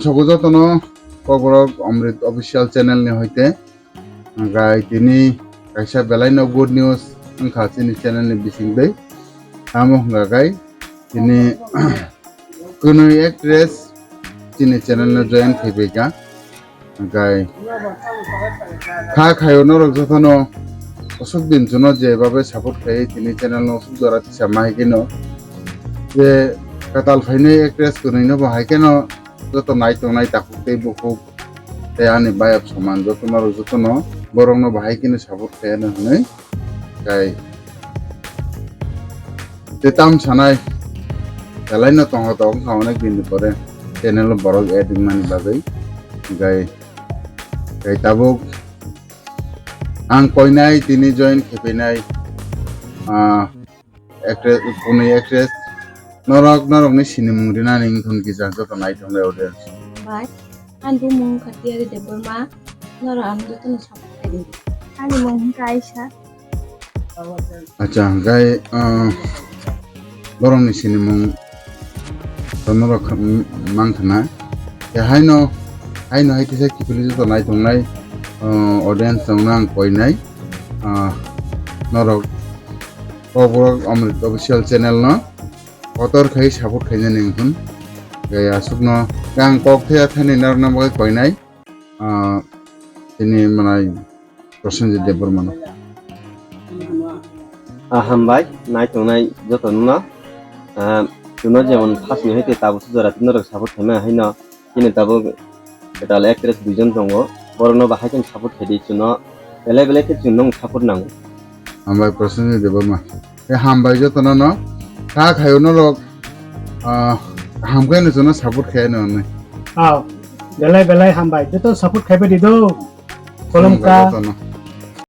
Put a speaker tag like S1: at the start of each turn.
S1: সগজতন কবরক অমৃত official channel নি হইতে গাই তিনি কাইসা বেলাই ন গুড নিউজ খাচিনি চ্যানেল নি বিসিং দে আমো গাই তিনি কোন एक्ट्रेस তিনি চ্যানেল নে জয়েন খেবেগা গাই খা খায়ো নরক যতন অসুখ দিন জন্য যেভাবে সাপোর্ট খাই তিনি চ্যানেল অসুখ দ্বারা সামাই কেন যে কাতাল ফাইনে एक्ट्रेस কোনইন বাহাই কেন যত নাই তো নাই তাকুতে বুকু তে আনি বায়াব সমান যত নর যতন বরং বাহাই কিনে সাপোর্ট খায় না হনে গাই তেতাম সানাই খেলাই না তং তং অনেক দিন পরে চ্যানেল বড় এডিং মানি বাগৈ গাই গাই তাবুক আং কইনাই তিনি জয়েন খেপেনাই एक्ट्रेस नरक नि सिनेमुं रिना निं थुन किजा जत नाय थंग ऑडियंस
S2: बाय आंदु मुं खातियारि देबरमा नर आं जत न सापट खाइदि आनि मुं काइसा
S1: अच्छा गाय बरं नि सिनेमुं तनरक मांखना ए हायनो हायतिसा किफिलि जत नाय थंनाय ऑडियंस जोंना आं कइनाय नरक कबरक अमृत ऑफिशियल चैनल न कतर खाई सापोर्ट खाइजे निंखुन गाय आसुकनो गां ककथेया थानि नारना बय कइनाय तिनि मानाय प्रसेनजित देबरमान
S3: हामबाय नायथंनाय जतनना तुनो जेमन फासनि हयते ताबो सुजरा तुनरक सापोर्ट खाइमा हायनो तिनि ताबो एटाल एक्ट्रेस दुइजन दङ बरनो बाहायजन सापोर्ट खाइदि चुनो बेले बेले के चुनों सापोर्ट नांगौ
S1: हामबाय प्रसेनजित देबरमा ए हामबाय जतननो खा खायो न लोग हामखायनो जनो सापोर्ट खाया न
S4: बेलाय बेलाय हामबाय तो सपोर्ट खाइबे दिदो कलम का